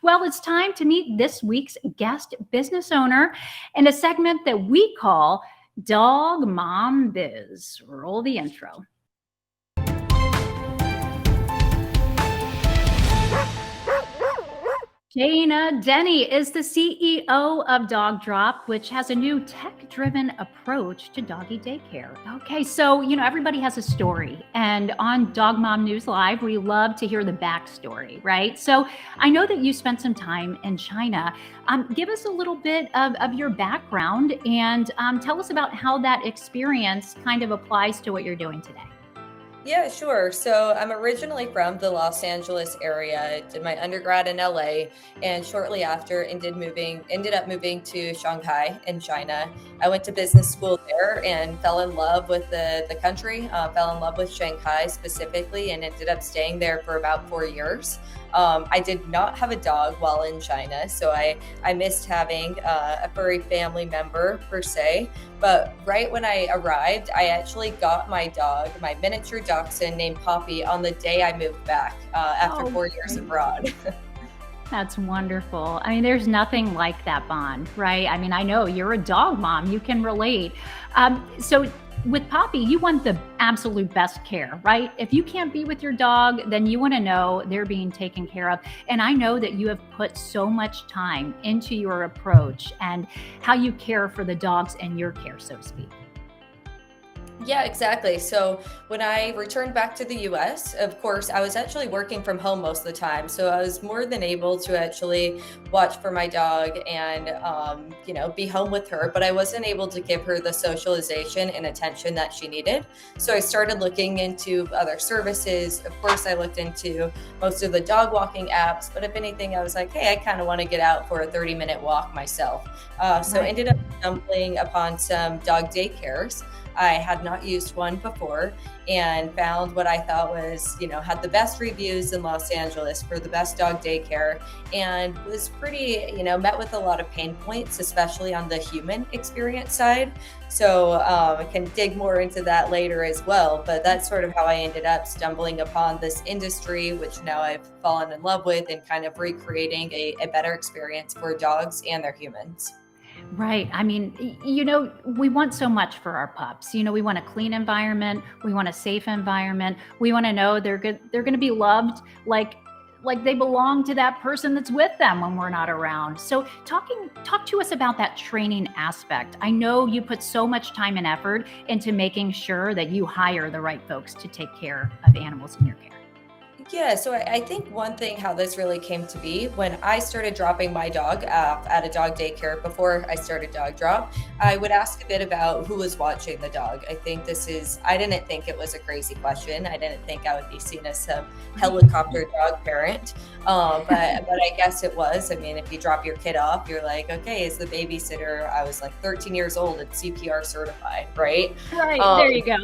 Well, it's time to meet this week's guest business owner in a segment that we call Dog Mom Biz. Roll the intro. Shaina Denny is the CEO of DogDrop, which has a new tech-driven approach to doggy daycare. Okay, so everybody has a story, and on Dog Mom News Live, we love to hear the backstory, right? So I know that you spent some time in China. Give us a little bit of your background and tell us about how that experience kind of applies to what you're doing today. Yeah, sure. So I'm originally from the Los Angeles area. Did my undergrad in LA, and shortly after ended up moving to Shanghai in China. I went to business school there and fell in love with the country, fell in love with Shanghai specifically, and ended up staying there for about 4 years. I did not have a dog while in China, so I missed having a furry family member per se. But right when I arrived, I actually got my dog, my miniature dachshund named Poppy, on the day I moved back after 4 years abroad. That's wonderful. I mean, there's nothing like that bond, right? I mean, I know you're a dog mom, you can relate. So with Poppy, you want the absolute best care, right? If you can't be with your dog, then you want to know they're being taken care of. And I know that you have put so much time into your approach and how you care for the dogs in your care, so to speak. Yeah, exactly. So when I returned back to the US, of course, I was actually working from home most of the time. So I was more than able to actually watch for my dog and, be home with her. But I wasn't able to give her the socialization and attention that she needed. So I started looking into other services. Of course, I looked into most of the dog walking apps. But if anything, I was like, hey, I kind of want to get out for a 30-minute walk myself. So I Right. ended up stumbling upon some dog daycares. I had not used one before and found what I thought was, had the best reviews in Los Angeles for the best dog daycare, and was pretty, met with a lot of pain points, especially on the human experience side. So I can dig more into that later as well. But that's sort of how I ended up stumbling upon this industry, which now I've fallen in love with, and kind of recreating a better experience for dogs and their humans. Right. I mean, we want so much for our pups. We want a clean environment. We want a safe environment. We want to know they're good. They're going to be loved like they belong to that person that's with them when we're not around. So talk to us about that training aspect. I know you put so much time and effort into making sure that you hire the right folks to take care of animals in your care. Yeah, so I think one thing how this really came to be when I started dropping my dog off at a dog daycare before I started Dog Drop, I would ask a bit about who was watching the dog. I didn't think it was a crazy question. I didn't think I would be seen as some helicopter dog parent, but I guess it was. I mean, if you drop your kid off, you're like, okay, is the babysitter? I was like 13 years old and CPR certified, right? Right. There Um, you go.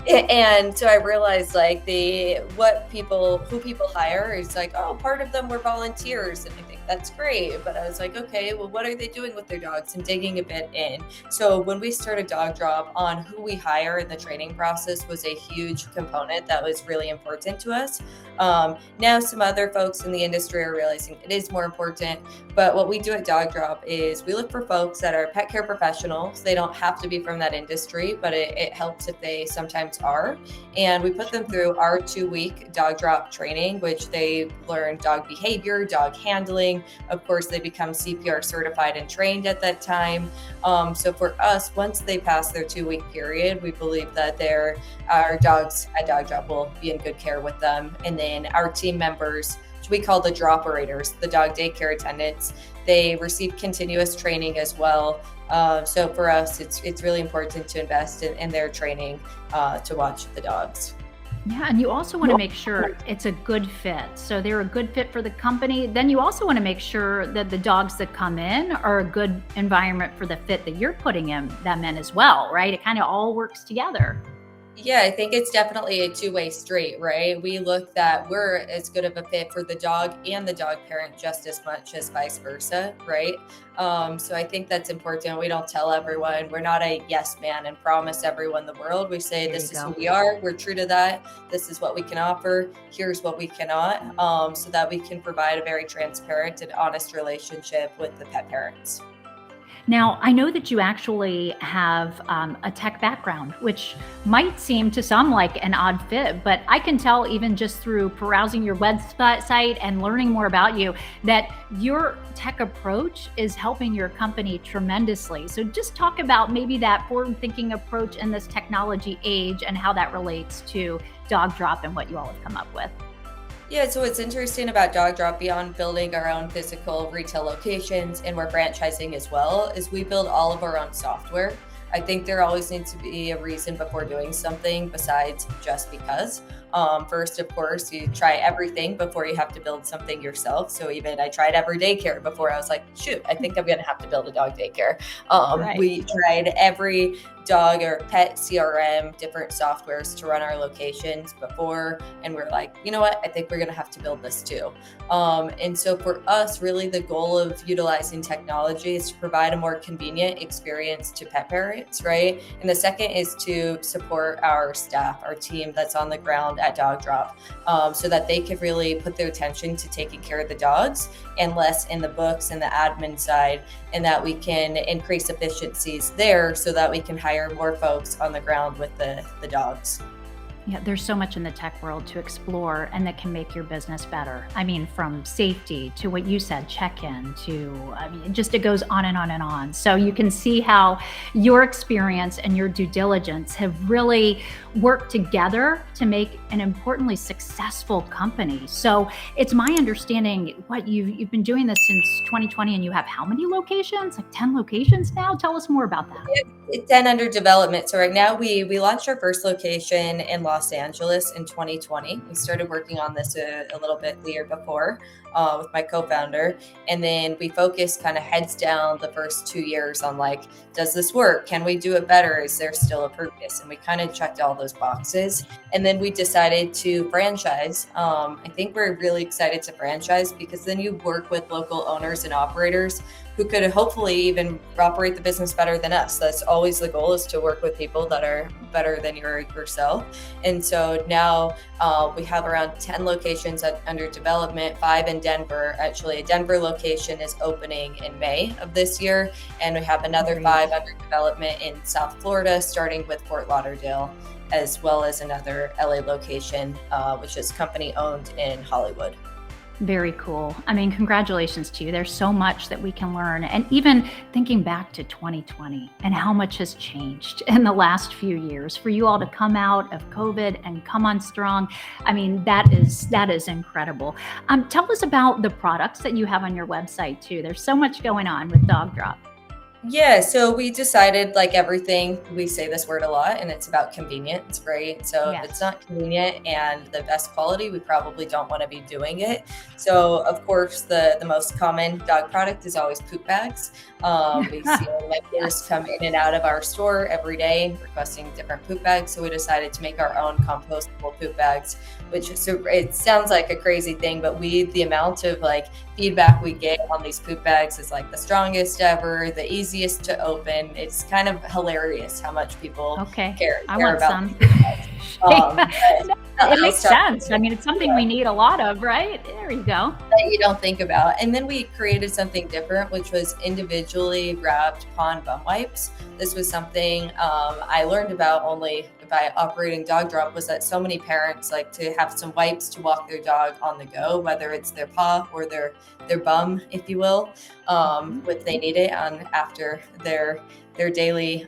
and so I realized like who people hire is like, oh, part of them were volunteers. And I think that's great. But I was like, okay, well, what are they doing with their dogs, and digging a bit in. So when we started Dog Drop, on who we hire in the training process was a huge component that was really important to us. Now some other folks in the industry are realizing it is more important. But what we do at Dog Drop is we look for folks that are pet care professionals. They don't have to be from that industry, but it helps if they sometimes are. And we put them through our 2-week Dog Drop training, which they learn dog behavior, dog handling. Of course, they become CPR certified and trained at that time. So for us, once they pass their 2-week period, we believe that our dogs at Dog Drop will be in good care with them. And then our team members, which we call the droperators, the dog daycare attendants, they receive continuous training as well. So for us, it's really important to invest in their training to watch the dogs. Yeah, and you also want to make sure it's a good fit. So they're a good fit for the company. Then you also want to make sure that the dogs that come in are a good environment for the fit that you're putting them in as well, right? It kind of all works together. Yeah, I think it's definitely a two-way street, right? We look that we're as good of a fit for the dog and the dog parent just as much as vice versa, right? So I think that's important. We don't tell everyone, we're not a yes man and promise everyone the world. We say, There you this is who go. we are. We're true to that. This is what we can offer. Here's what we cannot, so that we can provide a very transparent and honest relationship with the pet parents. Now, I know that you actually have a tech background, which might seem to some like an odd fit, but I can tell even just through perusing your website and learning more about you that your tech approach is helping your company tremendously. So just talk about maybe that forward-thinking approach in this technology age and how that relates to DogDrop and what you all have come up with. Yeah, so what's interesting about DogDrop beyond building our own physical retail locations, and we're franchising as well, is we build all of our own software. I think there always needs to be a reason before doing something besides just because. First, of course, you try everything before you have to build something yourself. So even I tried every daycare before I was like, shoot, I think I'm going to have to build a dog daycare. Right. We tried every dog or pet CRM, different softwares to run our locations before. And we're like, you know what? I think we're going to have to build this too. And so for us, really the goal of utilizing technology is to provide a more convenient experience to pet parents, right? And the second is to support our staff, our team that's on the ground at DogDrop, so that they can really put their attention to taking care of the dogs and less in the books and the admin side, and that we can increase efficiencies there so that we can hire more folks on the ground with the dogs. Yeah, there's so much in the tech world to explore and that can make your business better. I mean, from safety to what you said, check-in to, I mean, it goes on and on and on. So you can see how your experience and your due diligence have really worked together to make an importantly successful company. So it's my understanding what you've been doing this since 2020 and you have how many locations? Like 10 locations now? Tell us more about that. It's 10 under development. So right now we launched our first location in Los Angeles in 2020. We started working on this a little bit the year before with my co-founder. And then we focused kind of heads down the first 2 years on like, does this work? Can we do it better? Is there still a purpose? And we kind of checked all those boxes. And then we decided to franchise. I think we're really excited to franchise because then you work with local owners and operators who could hopefully even operate the business better than us. That's always the goal, is to work with people that are better than yourself. And so now we have around 10 locations under development, 5 in Denver. Actually, a Denver location is opening in May of this year. And we have another Great. 5 under development in South Florida, starting with Fort Lauderdale, as well as another LA location, which is company owned in Hollywood. Very cool. I mean, congratulations to you. There's so much that we can learn. And even thinking back to 2020 and how much has changed in the last few years for you all to come out of COVID and come on strong. I mean, that is incredible. Tell us about the products that you have on your website too. There's so much going on with DogDrop. Yeah, so we decided, like everything, we say this word a lot, and it's about convenience, right? So if it's Yes. not convenient and the best quality, we probably don't want to be doing it. So of course, the most common dog product is always poop bags. We see our members Yes. come in and out of our store every day requesting different poop bags. So we decided to make our own compostable poop bags, which so it sounds like a crazy thing, but the amount of like feedback we get on these poop bags is like the strongest ever, the easiest to open. It's kind of hilarious how much people Okay. care I want about some. poop bags. But It I'll makes start sense. I mean, it's something we need a lot of, right? There you go. that you don't think about. And then we created something different, which was individually wrapped pond bum wipes. This was something I learned about only by operating DogDrop, was that so many parents like to have some wipes to walk their dog on the go, whether it's their paw or their bum, if you will, if they need it on after their daily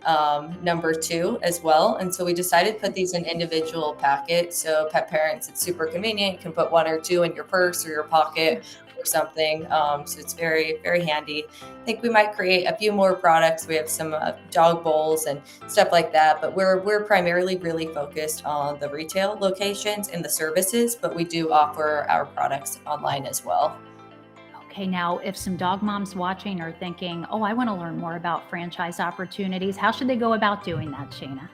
number 2 as well. And so we decided to put these in individual packets. So pet parents, it's super convenient. You can put 1 or 2 in your purse or your pocket or something. So it's very, very handy. I think we might create a few more products. We have some dog bowls and stuff like that, but we're primarily really focused on the retail locations and the services, but we do offer our products online as well. Okay, now if some dog moms watching are thinking, oh, I want to learn more about franchise opportunities, how should they go about doing that, Shaina?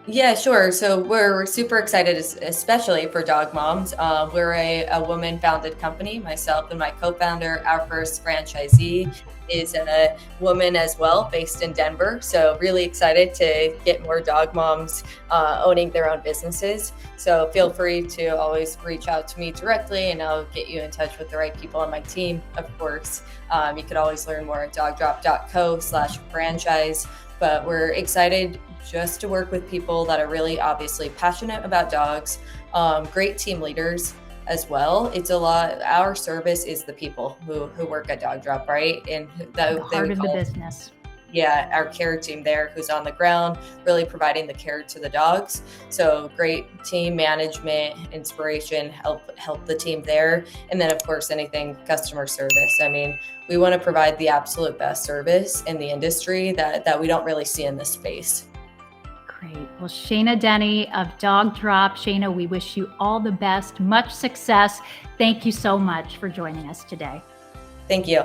Yeah, sure. So we're super excited, especially for dog moms. We're a woman-founded company. Myself and my co-founder, our first franchisee is a woman as well, based in Denver. So really excited to get more dog moms owning their own businesses. So feel free to always reach out to me directly, and I'll get you in touch with the right people on my team. Of course, you could always learn more at dogdrop.co/franchise. But we're excited just to work with people that are really obviously passionate about dogs, great team leaders as well. It's a lot. Our service is the people who work at DogDrop, right? And The they heart would of the call, business. yeah, our care team there who's on the ground, really providing the care to the dogs. So great team management, inspiration, help the team there. And then of course, anything customer service. I mean, we want to provide the absolute best service in the industry that we don't really see in this space. Great. Well, Shaina Denny of DogDrop. Shaina, we wish you all the best, much success. Thank you so much for joining us today. Thank you.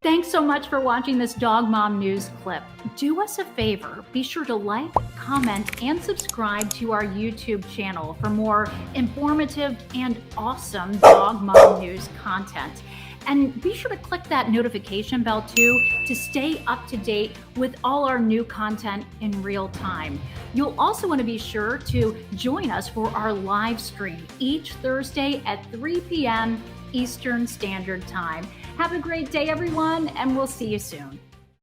Thanks so much for watching this Dog Mom News clip. Do us a favor, be sure to like, comment, and subscribe to our YouTube channel for more informative and awesome Dog Mom News content. And be sure to click that notification bell too to stay up to date with all our new content in real time. You'll also want to be sure to join us for our live stream each Thursday at 3 p.m. Eastern Standard Time. Have a great day, everyone, and we'll see you soon.